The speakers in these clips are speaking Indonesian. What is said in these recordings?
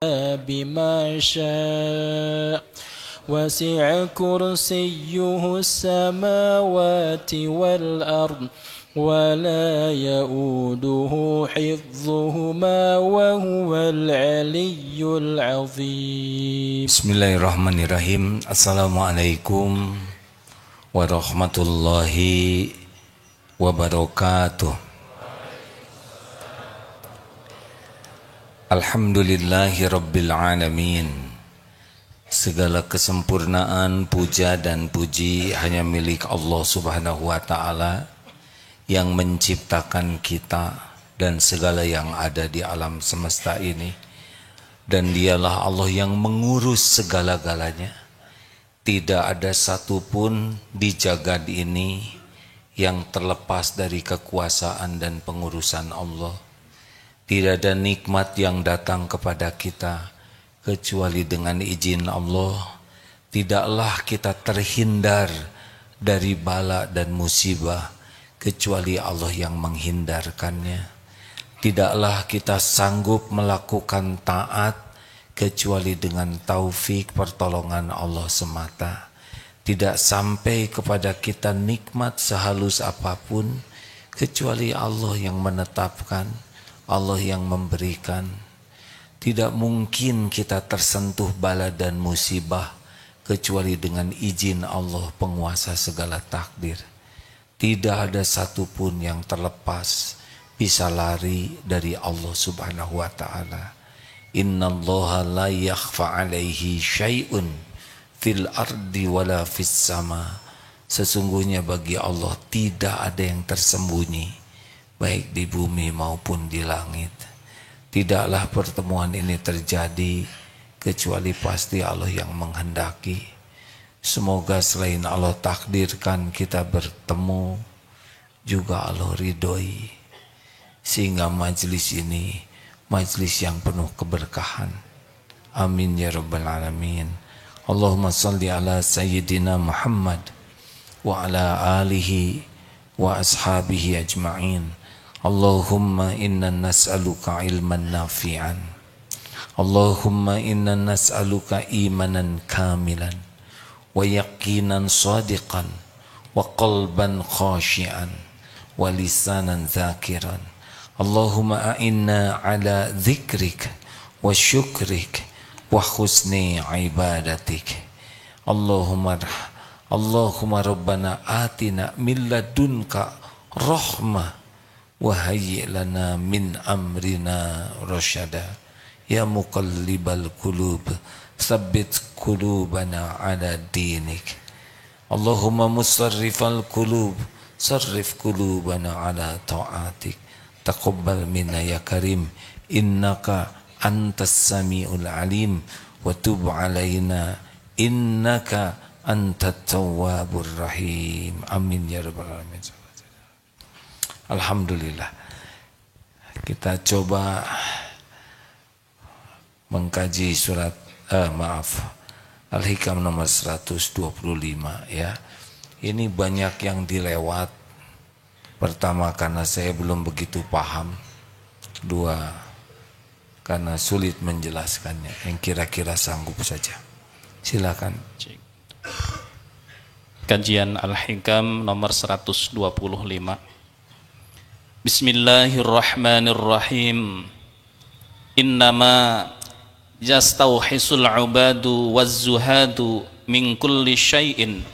بما شاء وسع كرسيه السماوات والأرض ولا يؤوده حفظهما وهو العلي العظيم. Bismillahirrahmanirrahim. Assalamualaikum warahmatullahi wabarakatuh. Alhamdulillahi rabbil alamin. Segala kesempurnaan, puja dan puji hanya milik Allah subhanahu wa ta'ala yang menciptakan kita dan segala yang ada di alam semesta ini. Dan dialah Allah yang mengurus segala-galanya. Tidak ada satupun di jagad ini yang terlepas dari kekuasaan dan pengurusan Allah. Tidak ada nikmat yang datang kepada kita kecuali dengan izin Allah. Tidaklah kita terhindar dari bala dan musibah kecuali Allah yang menghindarkannya. Tidaklah kita sanggup melakukan taat kecuali dengan taufik pertolongan Allah semata. Tidak sampai kepada kita nikmat sehalus apapun kecuali Allah yang menetapkan, Allah yang memberikan. Tidak mungkin kita tersentuh bala dan musibah kecuali dengan izin Allah penguasa segala takdir. Tidak ada satupun yang terlepas bisa lari dari Allah subhanahu wa ta'ala. Innallaha la yakhfa alaihi syai'un fil ardi wala fis sama. Sesungguhnya bagi Allah tidak ada yang tersembunyi baik di bumi maupun di langit. Tidaklah pertemuan ini terjadi kecuali pasti Allah yang menghendaki. Semoga selain Allah takdirkan kita bertemu, juga Allah ridhoi, sehingga majlis ini majlis yang penuh keberkahan. Amin ya rabbal alamin. Allahumma salli ala sayyidina Muhammad wa ala alihi wa ashabihi ajma'in. Allahumma inna nas'aluka ilman nafi'an. Allahumma inna nas'aluka imanan kamilan wa yaqinan sadiqan wa qalban khashi'an wa lisanan zakiran. Allahumma a'inna ala dhikrik wa syukrik wa husni ibadatik. Allahumma rabbana atina min ladunka rahmah wa hayyi' lana min amrina rasyada. Ya muqallibal qulub tsabbit qulubana ala dinik. Allahumma musarrifal qulub sarrif qulubana ala ta'atik. Taqabbal minna ya karim innaka antas samiul alim wa tub alaina innaka antat tawwabur rahim. Amin ya rabbal alamin. Alhamdulillah. Kita coba mengkaji surat Al-Hikam nomor 125 ya. Ini banyak yang dilewat. Pertama karena saya belum begitu paham. Dua karena sulit menjelaskannya. Yang kira-kira sanggup saja. Silakan. Kajian Al-Hikam nomor 125. Bismillahirrahmanirrahim. Innama yastauhisul ubadu waz-zuhadu min kulli syai'in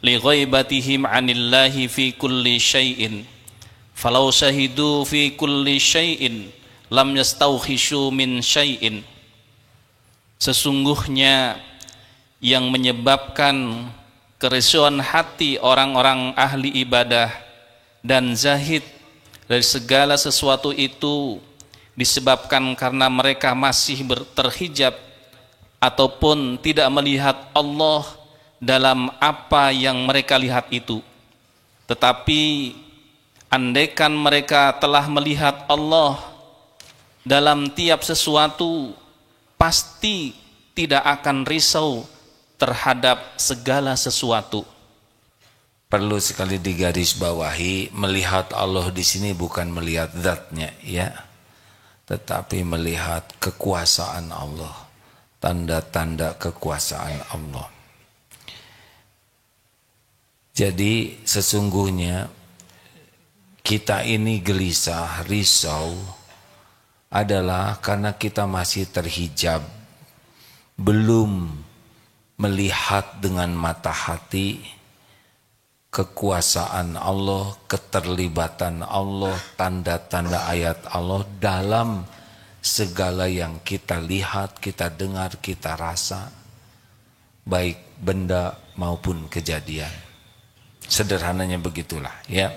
li ghaibatihim 'anillahi fi kulli syai'in falau syahidu fi kulli syai'in lam yastauhishu min syai'in. Sesungguhnya yang menyebabkan keresuhan hati orang-orang ahli ibadah dan zahid dari segala sesuatu itu disebabkan karena mereka masih terhijab ataupun tidak melihat Allah dalam apa yang mereka lihat itu. Tetapi andaikan mereka telah melihat Allah dalam tiap sesuatu, pasti tidak akan risau terhadap segala sesuatu. Perlu sekali digarisbawahi, melihat Allah di sini bukan melihat zatnya, ya, tetapi melihat kekuasaan Allah, tanda-tanda kekuasaan Allah. Jadi sesungguhnya kita ini gelisah, risau adalah karena kita masih terhijab, belum melihat dengan mata hati kekuasaan Allah, keterlibatan Allah, tanda-tanda ayat Allah dalam segala yang kita lihat, kita dengar, kita rasa, baik benda maupun kejadian. Sederhananya begitulah ya.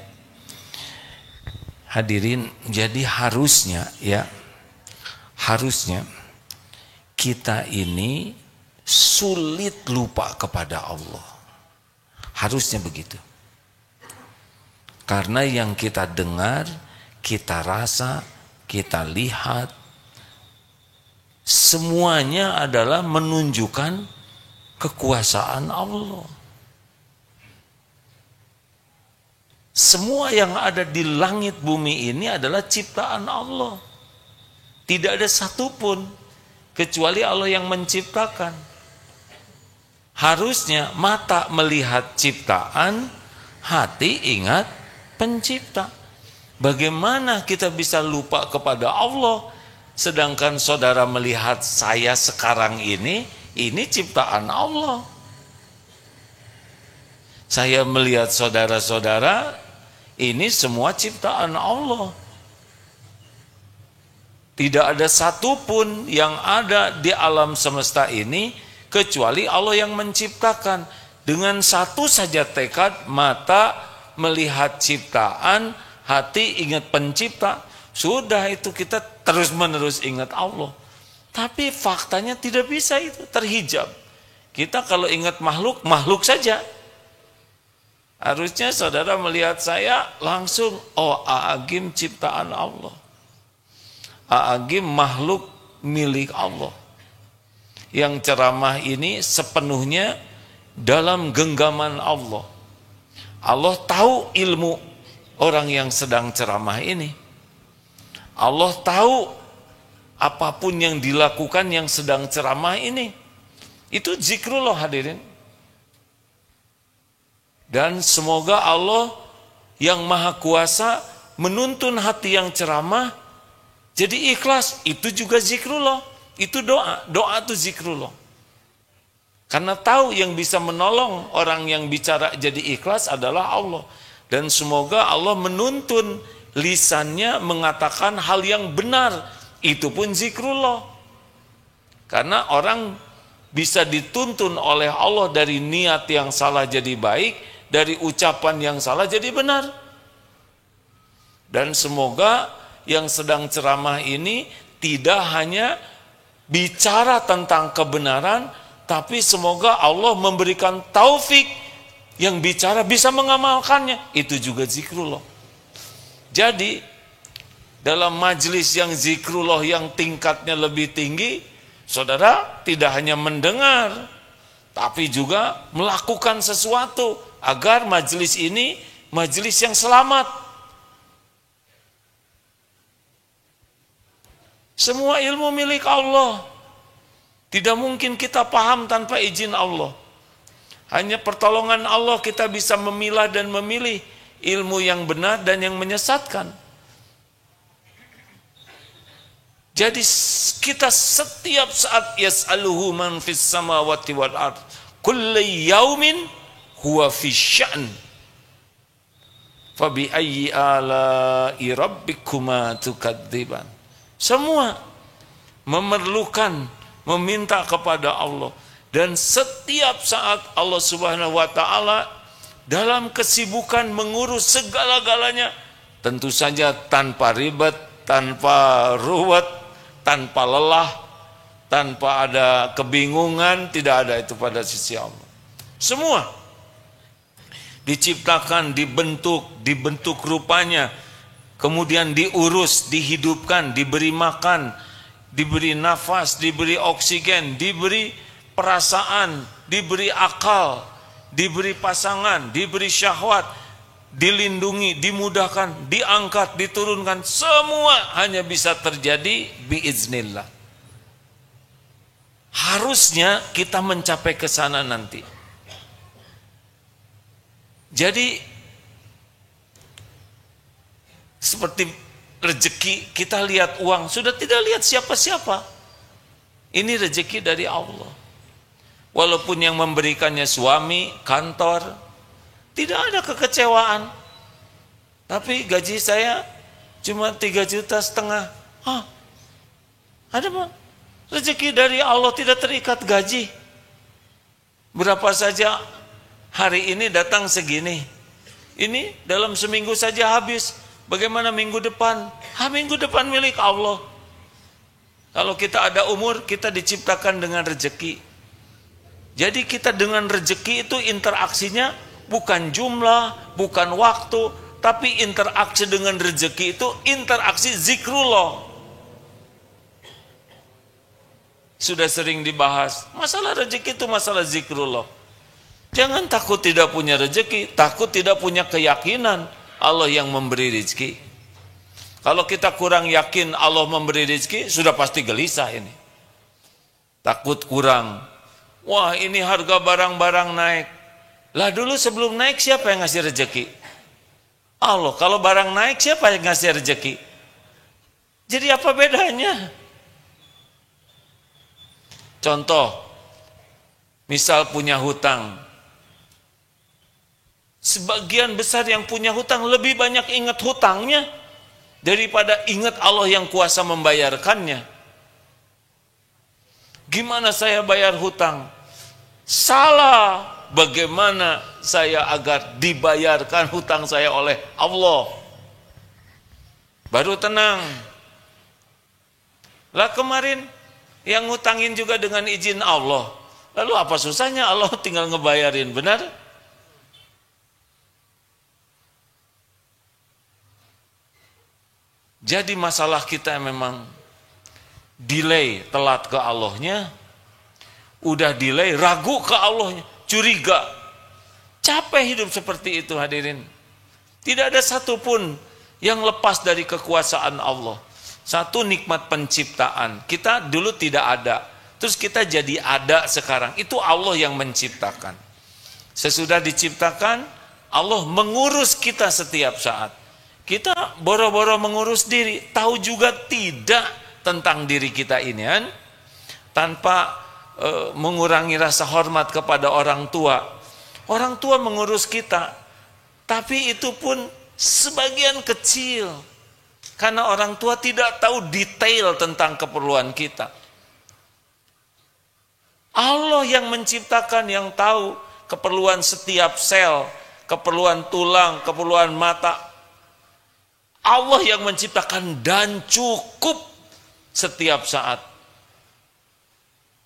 Hadirin, jadi harusnya kita ini sulit lupa kepada Allah. Harusnya begitu. Karena yang kita dengar, kita rasa, kita lihat, semuanya adalah menunjukkan kekuasaan Allah. Semua yang ada di langit bumi ini adalah ciptaan Allah. Tidak ada satupun kecuali Allah yang menciptakan. Harusnya mata melihat ciptaan, hati ingat pencipta. Bagaimana kita bisa lupa kepada Allah, sedangkan saudara melihat saya sekarang ini ciptaan Allah. Saya melihat saudara-saudara, ini semua ciptaan Allah. Tidak ada satupun yang ada di alam semesta ini kecuali Allah yang menciptakan. Dengan satu saja tekad, mata melihat ciptaan, hati ingat pencipta, sudah itu kita terus-menerus ingat Allah. Tapi faktanya tidak bisa itu, terhijab. Kita kalau ingat makhluk, makhluk saja. Harusnya saudara melihat saya langsung, oh A'agim ciptaan Allah. A'agim makhluk milik Allah. Yang ceramah ini sepenuhnya dalam genggaman Allah. Allah tahu ilmu orang yang sedang ceramah ini. Allah tahu apapun yang dilakukan yang sedang ceramah ini. Itu zikrullah hadirin. Dan semoga Allah yang maha kuasa menuntun hati yang ceramah jadi ikhlas. Itu juga zikrullah. Itu doa. Doa itu zikrullah. Karena tahu yang bisa menolong orang yang bicara jadi ikhlas adalah Allah. Dan semoga Allah menuntun lisannya mengatakan hal yang benar. Itu pun zikrullah. Karena orang bisa dituntun oleh Allah dari niat yang salah jadi baik, dari ucapan yang salah jadi benar. Dan semoga yang sedang ceramah ini tidak hanya bicara tentang kebenaran, tapi semoga Allah memberikan taufik yang bicara bisa mengamalkannya. Itu juga zikrullah. Jadi dalam majelis yang zikrullah yang tingkatnya lebih tinggi, saudara tidak hanya mendengar, tapi juga melakukan sesuatu agar majelis ini majelis yang selamat. Semua ilmu milik Allah. Tidak mungkin kita paham tanpa izin Allah. Hanya pertolongan Allah kita bisa memilah dan memilih ilmu yang benar dan yang menyesatkan. Jadi kita setiap saat yas'aluhu man fis samawati wal ard kulli yaumin huwa fi sya'n fa bi ayyi ala'i rabbikuma tukadziban. Semua memerlukan meminta kepada Allah, dan setiap saat Allah Subhanahu wa taala dalam kesibukan mengurus segala-galanya, tentu saja tanpa ribet, tanpa ruwet, tanpa lelah, tanpa ada kebingungan, tidak ada itu pada sisi Allah. Semua diciptakan, dibentuk rupanya, kemudian diurus, dihidupkan, diberi makan, diberi nafas, diberi oksigen, diberi perasaan, diberi akal, diberi pasangan, diberi syahwat, dilindungi, dimudahkan, diangkat, diturunkan, semua hanya bisa terjadi biiznillah. Harusnya kita mencapai ke sana nanti. Jadi seperti rezeki, kita lihat uang, sudah tidak lihat siapa-siapa. Ini rezeki dari Allah. Walaupun yang memberikannya suami, kantor, tidak ada kekecewaan. Tapi gaji saya cuma 3,5 juta. Ada Pak? Rezeki dari Allah, tidak terikat gaji. Berapa saja hari ini datang segini. Ini dalam seminggu saja habis. Bagaimana minggu depan? Minggu depan milik Allah. Kalau kita ada umur, kita diciptakan dengan rezeki. Jadi kita dengan rezeki itu interaksinya bukan jumlah, bukan waktu, tapi interaksi dengan rezeki itu interaksi zikrullah. Sudah sering dibahas, masalah rezeki itu masalah zikrullah. Jangan takut tidak punya rezeki, takut tidak punya keyakinan Allah yang memberi rezeki. Kalau kita kurang yakin Allah memberi rezeki, sudah pasti gelisah ini. Takut kurang. Wah, ini harga barang-barang naik. Lah dulu sebelum naik siapa yang ngasih rezeki? Allah. Kalau barang naik siapa yang ngasih rezeki? Jadi apa bedanya? Contoh, misal punya hutang. Sebagian besar yang punya hutang lebih banyak ingat hutangnya daripada ingat Allah yang kuasa membayarkannya. Gimana saya bayar hutang? Salah. Bagaimana saya agar dibayarkan hutang saya oleh Allah? Baru tenang. Lah kemarin yang ngutangin juga dengan izin Allah. Lalu apa susahnya Allah tinggal ngebayarin, benar? Jadi masalah kita memang delay, telat ke Allahnya, udah delay, ragu ke Allahnya, curiga. Capek hidup seperti itu hadirin. Tidak ada satupun yang lepas dari kekuasaan Allah. Satu, nikmat penciptaan. Kita dulu tidak ada, terus kita jadi ada sekarang. Itu Allah yang menciptakan. Sesudah diciptakan, Allah mengurus kita setiap saat. Kita boro-boro mengurus diri, tahu juga tidak tentang diri kita ini kan? Tanpa mengurangi rasa hormat kepada orang tua. Orang tua mengurus kita, tapi itu pun sebagian kecil. Karena orang tua tidak tahu detail tentang keperluan kita. Allah yang menciptakan, yang tahu keperluan setiap sel, keperluan tulang, keperluan mata. Allah yang menciptakan dan cukup setiap saat.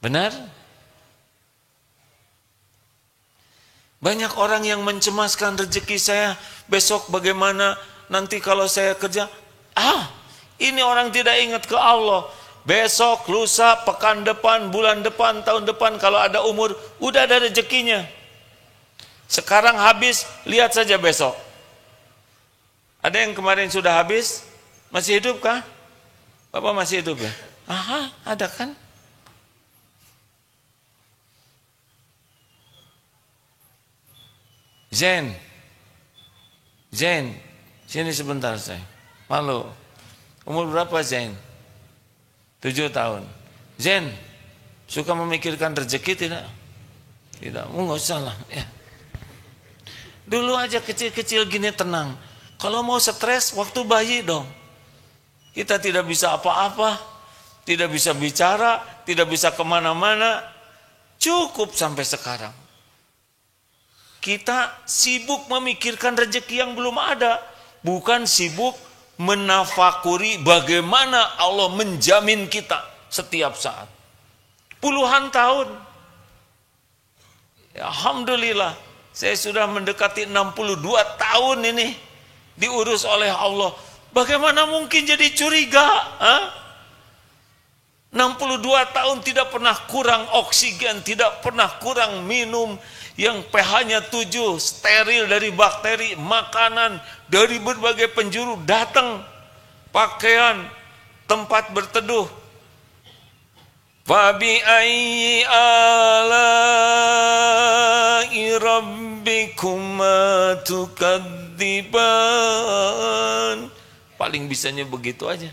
Benar? Banyak orang yang mencemaskan rezeki saya, besok bagaimana, nanti kalau saya kerja. Ini orang tidak ingat ke Allah. Besok, lusa, pekan depan, bulan depan, tahun depan, kalau ada umur, udah ada rezekinya. Sekarang habis, lihat saja besok. Ada yang kemarin sudah habis, masih hidup kah? Bapak masih hidup ya? Ada kan? Zain, sini sebentar saya. Malu. Umur berapa Zain? 7 tahun. Zain, suka memikirkan rezeki tidak? Tidak, enggak usah lah. Ya. Dulu aja kecil-kecil gini tenang. Kalau mau stres, waktu bayi dong. Kita tidak bisa apa-apa, tidak bisa bicara, tidak bisa kemana-mana. Cukup sampai sekarang. Kita sibuk memikirkan rezeki yang belum ada. Bukan sibuk menafakuri bagaimana Allah menjamin kita setiap saat. Puluhan tahun. Ya, alhamdulillah, saya sudah mendekati 62 tahun ini diurus oleh Allah. Bagaimana mungkin jadi curiga? 62 62 tahun tidak pernah kurang oksigen, tidak pernah kurang minum, yang pH-nya 7, steril dari bakteri, makanan dari berbagai penjuru datang, pakaian, tempat berteduh. Fabi ayyi ala'i rabbikuma tukadziban. Paling bisanya begitu aja.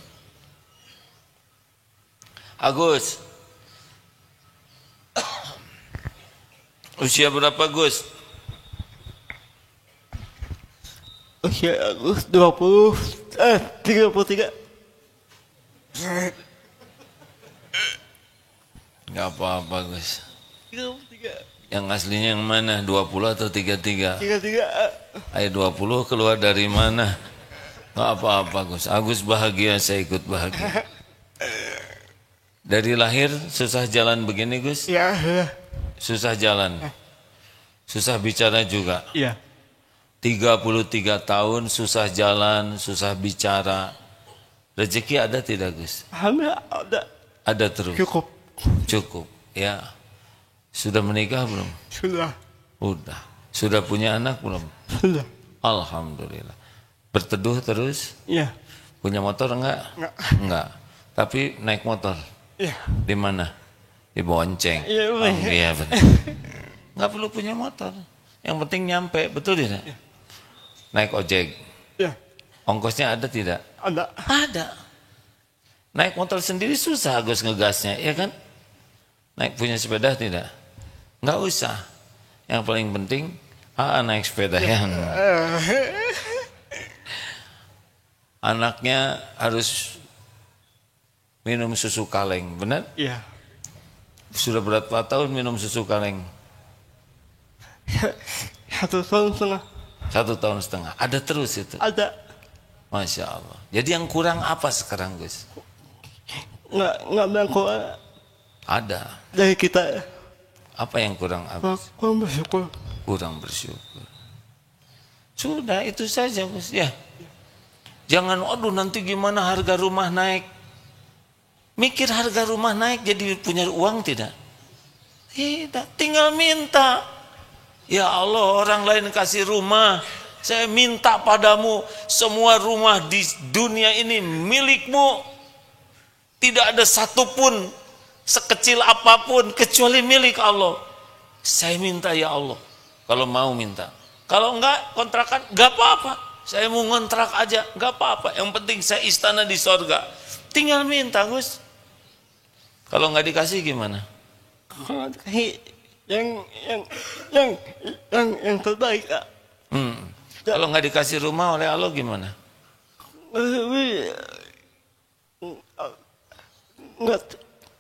Agus, usia berapa Gus? Usia Agus 33. Gak apa-apa Gus. 33. Yang aslinya yang mana? 20 atau 33? 33. Ayo 20 keluar dari mana? Gak apa-apa Gus. Agus bahagia, saya ikut bahagia. Dari lahir susah jalan begini Gus? Ya. Susah jalan. Susah bicara juga. Ya. 33 tahun susah jalan, susah bicara. Rezeki ada tidak Gus? Alhamdulillah ada. Ada terus. Cukup. Cukup. Ya. Sudah menikah belum? Sudah. Udah. Sudah punya anak belum? Sudah. Alhamdulillah. Berteduh terus? Ya. Punya motor enggak? Enggak. Enggak. Tapi naik motor. Ya. Di mana? Di Bonceng. Iya, Oh, iya benar. Enggak perlu punya motor. Yang penting nyampe, betul tidak? Ya. Naik ojek. Ya. Ongkosnya ada tidak? Ada. Ada. Naik motor sendiri susah Agus ngegasnya, ya kan? Naik punya sepeda tidak? Enggak usah. Yang paling penting naik sepeda ya. Anaknya harus minum susu kaleng, benar? Iya. Sudah berapa tahun minum susu kaleng? 1 tahun setengah. 1 tahun setengah. Ada terus itu. Ada. Masya Allah. Jadi yang kurang apa sekarang Gus? Nggak bangko Ada. dari kita. Apa yang kurang Agus? Kurang bersyukur. Kurang bersyukur. Sudah itu saja Gus ya. Jangan aduh nanti gimana harga rumah naik. Mikir harga rumah naik jadi punya uang tidak? Tidak, tinggal minta. Ya Allah, orang lain kasih rumah, saya minta padamu semua rumah di dunia ini milikmu. Tidak ada satupun sekecil apapun kecuali milik Allah. Saya minta ya Allah, kalau mau minta. Kalau enggak kontrakan, enggak apa-apa. Saya mau ngontrak aja, enggak apa-apa. Yang penting saya istana di sorga. Tinggal minta Gus. Kalau enggak dikasih gimana? Yang terbaik. Kalau nggak dikasih rumah oleh Allah gimana?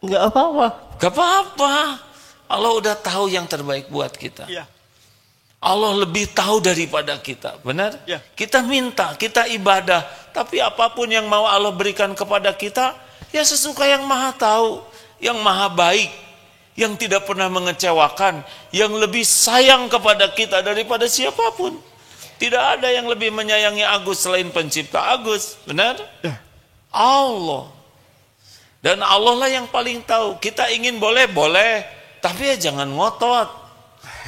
Nggak apa-apa. Gak apa-apa. Allah udah tahu yang terbaik buat kita. Ya. Allah lebih tahu daripada kita, benar? Ya. Kita minta, kita ibadah, tapi apapun yang mau Allah berikan kepada kita, ya sesuka yang Maha tahu, yang Maha baik, yang tidak pernah mengecewakan, yang lebih sayang kepada kita daripada siapapun. Tidak ada yang lebih menyayangi Agus selain pencipta Agus, benar? Ya. Allah. Dan Allah lah yang paling tahu. Kita ingin boleh, tapi ya jangan ngotot,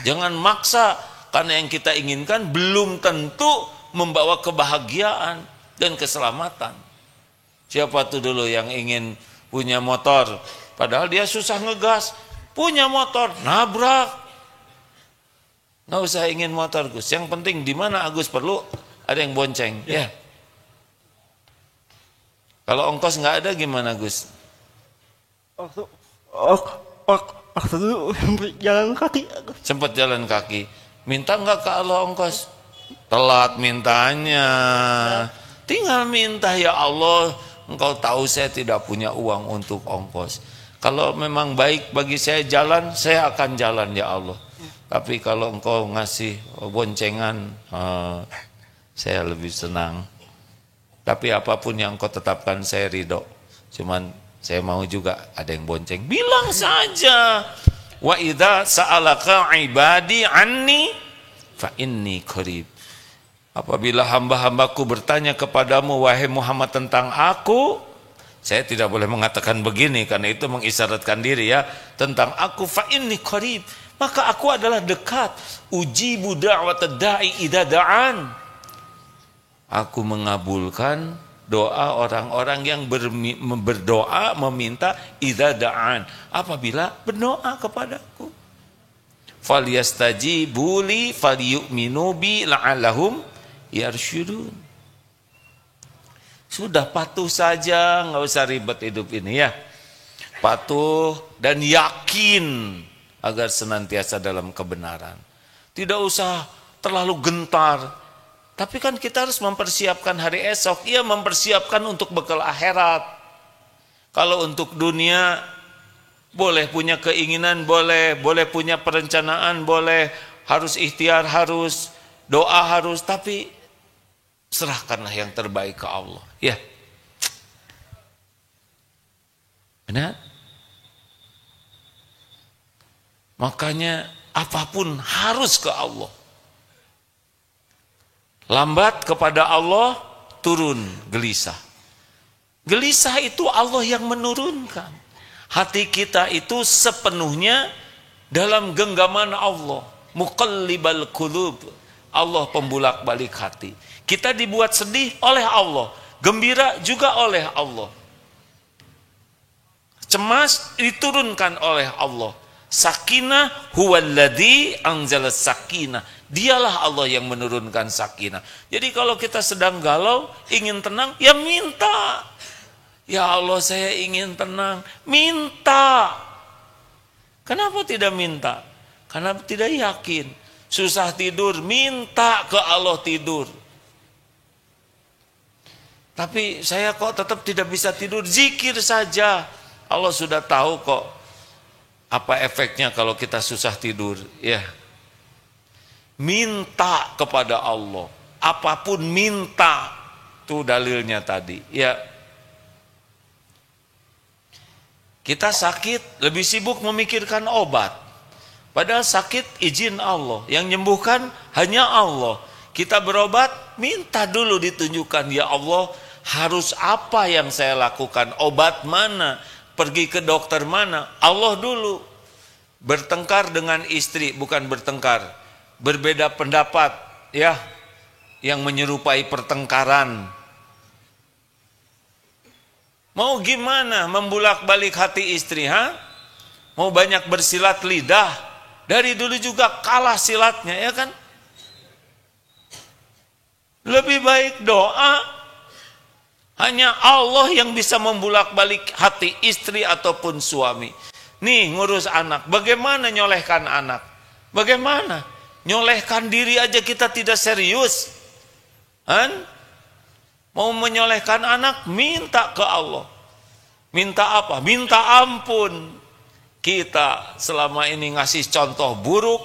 jangan maksa, karena yang kita inginkan belum tentu membawa kebahagiaan dan keselamatan. Siapa tuh dulu yang ingin punya motor, padahal dia susah ngegas, punya motor, nabrak. Nggak usah ingin motor Gus, yang penting di mana Agus perlu ada yang bonceng. Ya. Kalau ongkos nggak ada gimana Gus? Waktu dulu jalan kaki. Sempat jalan kaki. Minta nggak ke Allah ongkos? Telat mintanya. Tinggal minta, ya Allah, Engkau tahu saya tidak punya uang untuk ongkos. Kalau memang baik bagi saya jalan, saya akan jalan ya Allah. Tapi kalau Engkau ngasih boncengan, saya lebih senang. Tapi apapun yang Engkau tetapkan saya ridho. Cuman saya mau juga ada yang bonceng. Bilang saja. Wa idza sa'alaka ibadi anni fa inni qarib. Apabila hamba-hambaku bertanya kepadamu wahai Muhammad tentang aku, Saya tidak boleh mengatakan begini karena itu mengisyaratkan diri ya tentang aku fa inni qarib, maka aku adalah dekat. Ujibu da'watad da'i idza da'an. Aku mengabulkan doa orang-orang yang berdoa meminta idza da'an, apabila berdoa kepadaku. Falyastajibu li falyu'minu bi la'allahum yarsyudun. Sudah patuh saja, nggak usah ribet hidup ini ya. Patuh dan yakin agar senantiasa dalam kebenaran. Tidak usah terlalu gentar. Tapi kan kita harus mempersiapkan hari esok. Ia mempersiapkan untuk bekal akhirat. Kalau untuk dunia, boleh punya keinginan, boleh punya perencanaan, boleh, harus ikhtiar, harus doa, harus, tapi serahkanlah yang terbaik ke Allah. Ya. Benar? Makanya apapun harus ke Allah. Lambat kepada Allah, turun gelisah. Gelisah itu Allah yang menurunkan. Hati kita itu sepenuhnya dalam genggaman Allah. Muqallibal qulub. Allah pembulak-balik hati. Kita dibuat sedih oleh Allah, gembira juga oleh Allah. Cemas diturunkan oleh Allah. Sakinah huwallazi anzalas sakinah. Dialah Allah yang menurunkan sakinah. Jadi kalau kita sedang galau, ingin tenang, ya minta. Ya Allah, saya ingin tenang, minta. Kenapa tidak minta? Karena tidak yakin. Susah tidur, minta ke Allah tidur. Tapi saya kok tetap tidak bisa tidur, zikir saja. Allah sudah tahu kok apa efeknya kalau kita susah tidur. Ya, minta kepada Allah, apapun minta. Itu dalilnya tadi. Ya, kita sakit lebih sibuk memikirkan obat. Padahal sakit izin Allah, yang menyembuhkan hanya Allah. Kita berobat, minta dulu ditunjukkan, ya Allah, harus apa yang saya lakukan, obat mana, pergi ke dokter mana, Allah dulu. Bertengkar dengan istri, bukan bertengkar, berbeda pendapat, ya, yang menyerupai pertengkaran. Mau gimana membulak-balik hati istri, ha? Mau banyak bersilat lidah, dari dulu juga kalah silatnya, ya kan? Lebih baik doa. Hanya Allah yang bisa membulak-balik hati istri ataupun suami. Nih ngurus anak, bagaimana nyolehkan anak? Bagaimana? Nyolehkan diri aja kita tidak serius. Kan? Mau menyolehkan anak, minta ke Allah. Minta apa? Minta ampun. Kita selama ini ngasih contoh buruk.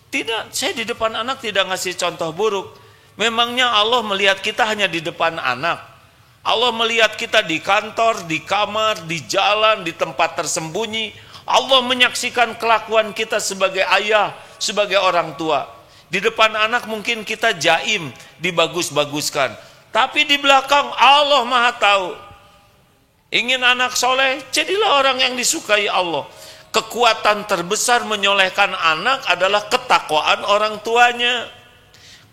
Tidak, saya di depan anak tidak ngasih contoh buruk. Memangnya Allah melihat kita hanya di depan anak? Allah melihat kita di kantor, di kamar, di jalan, di tempat tersembunyi. Allah menyaksikan kelakuan kita sebagai ayah, sebagai orang tua. Di depan anak mungkin kita jaim, dibagus-baguskan. Tapi di belakang Allah Maha tahu. Ingin anak soleh, jadilah orang yang disukai Allah. Kekuatan terbesar menyolehkan anak adalah ketakwaan orang tuanya.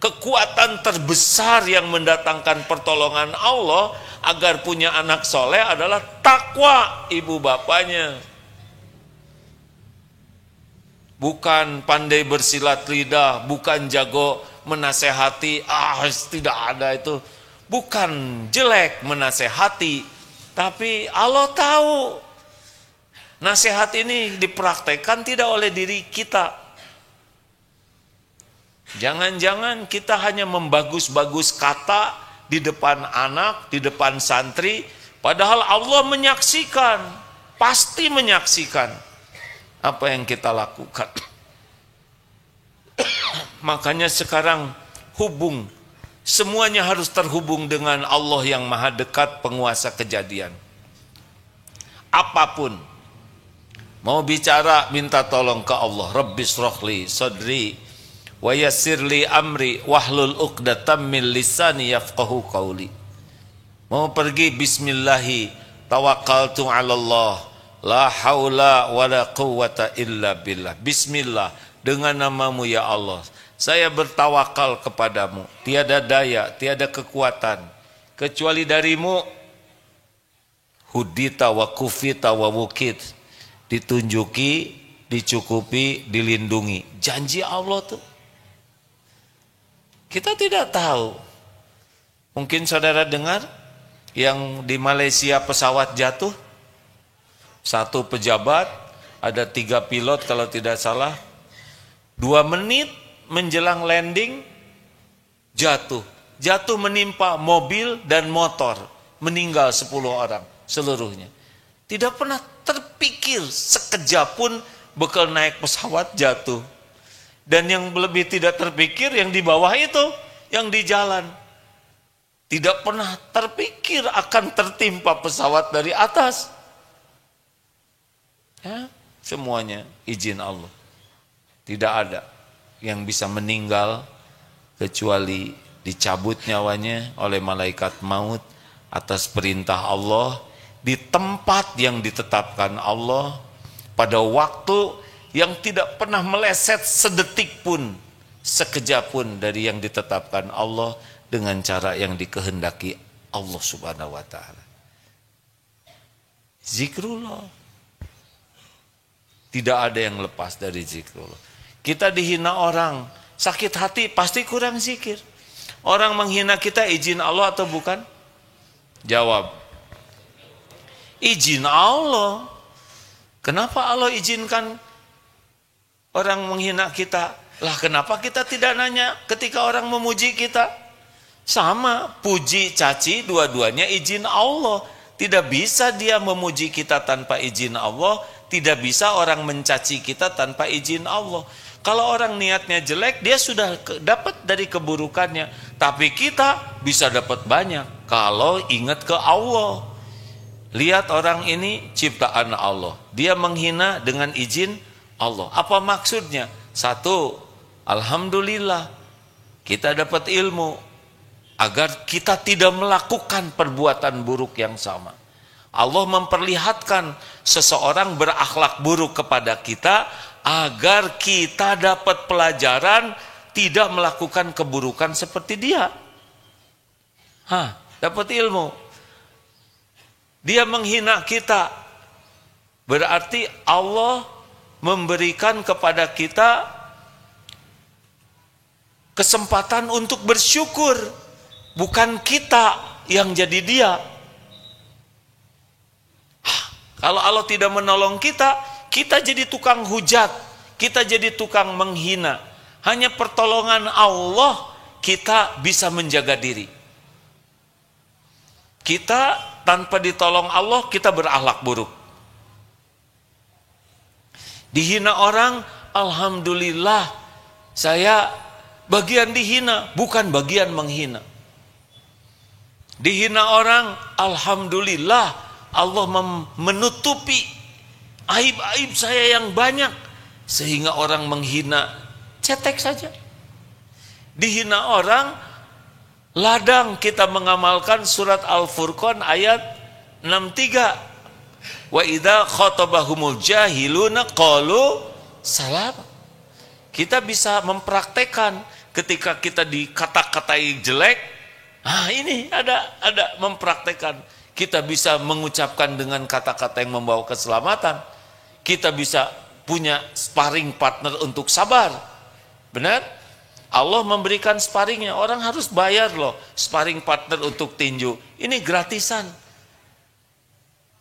Kekuatan terbesar yang mendatangkan pertolongan Allah agar punya anak soleh adalah takwa ibu bapaknya. Bukan pandai bersilat lidah, bukan jago menasehati, tidak ada itu. Bukan jelek menasehati, tapi Allah tahu nasihat ini dipraktekkan tidak oleh diri kita. Jangan-jangan kita hanya membagus-bagus kata di depan anak, di depan santri, padahal Allah menyaksikan, pasti menyaksikan apa yang kita lakukan. Makanya sekarang semuanya harus terhubung dengan Allah yang Maha Dekat, penguasa kejadian. Apapun, mau bicara minta tolong ke Allah. Rabbis rohli sadri wa yassirli amri wahlul uqdatam min lisani yafqahu qawli. Mau pergi bismillahi, tawakkaltu 'ala Allah, la haula wala quwwata illa billah. Bismillah, dengan namamu ya Allah, saya bertawakal kepadamu. Tiada daya, tiada kekuatan kecuali darimu. Hudita wa kufita wa wukit, ditunjuki, dicukupi, dilindungi. Janji Allah tuh. Kita tidak tahu. Mungkin saudara dengar yang di Malaysia pesawat jatuh, satu pejabat, ada 3 pilot kalau tidak salah, 2 menit menjelang landing jatuh menimpa mobil dan motor, meninggal 10 orang seluruhnya. Tidak pernah terpikir sekejap pun bakal naik pesawat jatuh. Dan yang lebih tidak terpikir yang di bawah itu, yang di jalan. Tidak pernah terpikir akan tertimpa pesawat dari atas. Ya, semuanya izin Allah. Tidak ada yang bisa meninggal kecuali dicabut nyawanya oleh malaikat maut atas perintah Allah di tempat yang ditetapkan Allah pada waktu yang tidak pernah meleset sedetik pun, sekejap pun dari yang ditetapkan Allah dengan cara yang dikehendaki Allah Subhanahu wa taala. Zikrullah. Tidak ada yang lepas dari zikrullah. Kita dihina orang, sakit hati pasti kurang zikir. Orang menghina kita izin Allah atau bukan? Jawab. Izin Allah. Kenapa Allah izinkan orang menghina kita? Lah kenapa kita tidak nanya ketika orang memuji kita? Sama, puji, caci, dua-duanya izin Allah. Tidak bisa dia memuji kita tanpa izin Allah. Tidak bisa orang mencaci kita tanpa izin Allah. Kalau orang niatnya jelek, dia sudah dapat dari keburukannya. Tapi kita bisa dapat banyak kalau ingat ke Allah. Lihat orang ini ciptaan Allah. Dia menghina dengan izin Allah. Apa maksudnya? Satu, alhamdulillah kita dapat ilmu agar kita tidak melakukan perbuatan buruk yang sama. Allah memperlihatkan seseorang berakhlak buruk kepada kita agar kita dapat pelajaran tidak melakukan keburukan seperti dia. Dapat ilmu. Dia menghina kita, berarti Allah memberikan kepada kita kesempatan untuk bersyukur, bukan kita yang jadi dia. Kalau Allah tidak menolong kita, kita jadi tukang hujat, kita jadi tukang menghina. Hanya pertolongan Allah kita bisa menjaga diri. Kita tanpa ditolong Allah, kita berakhlak buruk. Dihina orang, alhamdulillah saya bagian dihina, bukan bagian menghina. Dihina orang, alhamdulillah Allah menutupi aib-aib saya yang banyak sehingga orang menghina cetek saja. Dihina orang, ladang kita mengamalkan surat Al-Furqan ayat 63. Wa idza khatabahumul jahiluna qalu salam. Kita bisa mempraktekkan ketika kita dikata-katai jelek. Ini ada mempraktekkan. Kita bisa mengucapkan dengan kata-kata yang membawa keselamatan. Kita bisa punya sparring partner untuk sabar. Benar? Allah memberikan sparringnya. Orang harus bayar loh sparring partner untuk tinju. Ini gratisan.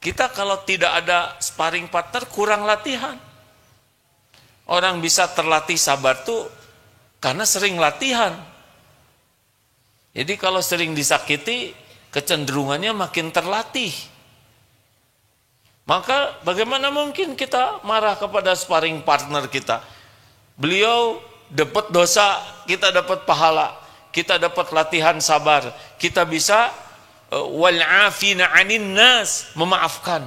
Kita kalau tidak ada sparring partner kurang latihan. Orang bisa terlatih sabar tuh karena sering latihan. Jadi kalau sering disakiti, kecenderungannya makin terlatih. Maka bagaimana mungkin kita marah kepada sparring partner kita? Beliau dapat dosa, kita dapat pahala. Kita dapat latihan sabar. Kita bisa wal'afina 'anin nas, memaafkan.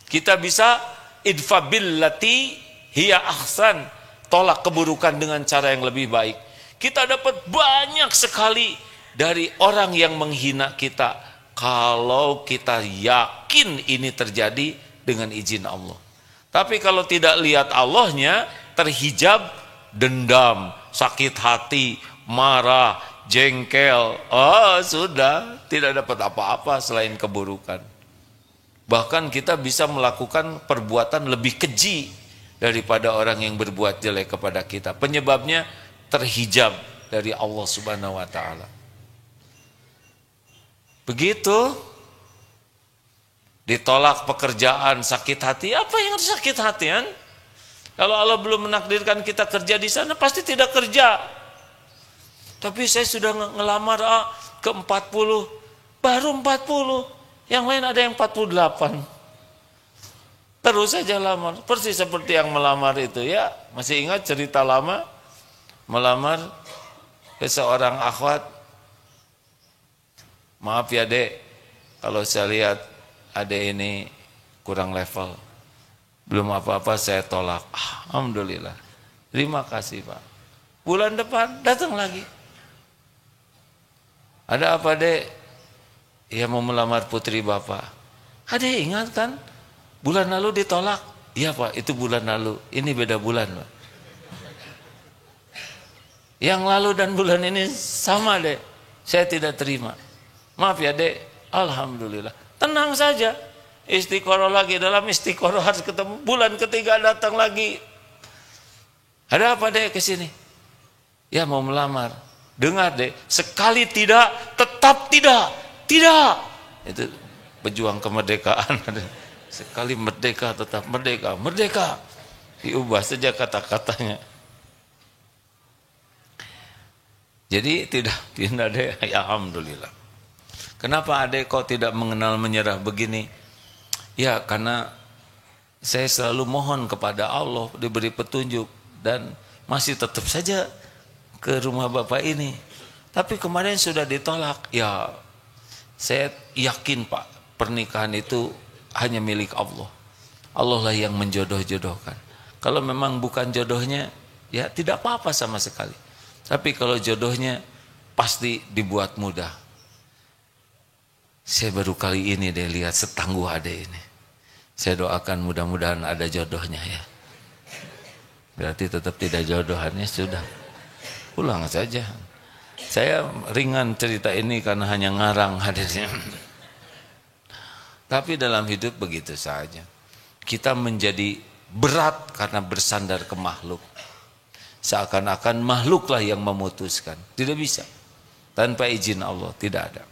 Kita bisa idfa billati hiya ahsan, tolak keburukan dengan cara yang lebih baik. Kita dapat banyak sekali dari orang yang menghina kita kalau kita yakin ini terjadi dengan izin Allah. Tapi kalau tidak lihat Allahnya, terhijab dendam, sakit hati, marah, jengkel, sudah tidak dapat apa-apa selain keburukan. Bahkan kita bisa melakukan perbuatan lebih keji daripada orang yang berbuat jelek kepada kita. Penyebabnya terhijab dari Allah Subhanahu wa taala. Begitu ditolak pekerjaan, sakit hati, apa yang harus sakit hati kan? Kalau Allah belum menakdirkan kita kerja di sana, pasti tidak kerja. Tapi saya sudah ngelamar ke 40, baru 40. Yang lain ada yang 48. Terus saja lamar. Persis seperti yang melamar itu ya. Masih ingat cerita lama? Melamar ke seorang akhwat. Maaf ya dek, kalau saya lihat adek ini kurang level. Belum apa-apa saya tolak. Alhamdulillah. Terima kasih Pak. Bulan depan datang lagi. Ada apa dek? Ya mau melamar putri bapak. Adek ingat kan? Bulan lalu ditolak. Iya Pak, itu bulan lalu. Ini beda bulan Pak. Yang lalu dan bulan ini sama dek. Saya tidak terima. Maaf ya dek. Alhamdulillah. Tenang saja. Istiqoroh lagi, dalam istiqoroh harus ketemu. Bulan ketiga datang lagi. Ada apa dek kesini? Ya mau melamar. Dengar dek, sekali tidak, tetap tidak. Tidak. Itu pejuang kemerdekaan. Sekali merdeka tetap merdeka. Merdeka. Diubah saja kata-katanya. Jadi tidak dek. Ya alhamdulillah. Kenapa adek kok tidak mengenal menyerah begini? Ya karena saya selalu mohon kepada Allah diberi petunjuk dan masih tetap saja ke rumah bapak ini. Tapi kemarin sudah ditolak. Ya saya yakin Pak, pernikahan itu hanya milik Allah. Allah lah yang menjodoh-jodohkan. Kalau memang bukan jodohnya, ya tidak apa-apa sama sekali. Tapi kalau jodohnya, pasti dibuat mudah. Saya baru kali ini deh lihat setangguh adek ini. Saya doakan mudah-mudahan ada jodohnya ya. Berarti tetap tidak jodohannya sudah. Pulang saja. Saya ringan cerita ini karena hanya ngarang hadirnya. Tapi dalam hidup begitu saja. Kita menjadi berat karena bersandar ke makhluk. Seakan-akan makhluklah yang memutuskan. Tidak bisa. Tanpa izin Allah, tidak ada.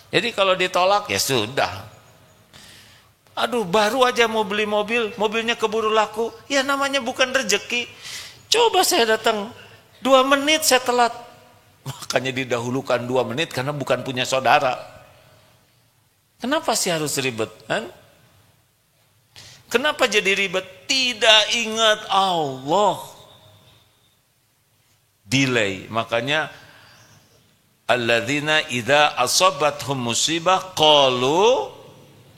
Jadi kalau ditolak, ya sudah. Aduh, baru aja mau beli mobil, mobilnya keburu laku. Ya namanya bukan rezeki. Coba saya datang 2 menit saya telat. Makanya didahulukan 2 menit karena bukan punya saudara. Kenapa sih harus ribet? Kan? Kenapa jadi ribet? Tidak ingat Allah. Delay. Makanya alladzina idza asabathum musibah qalu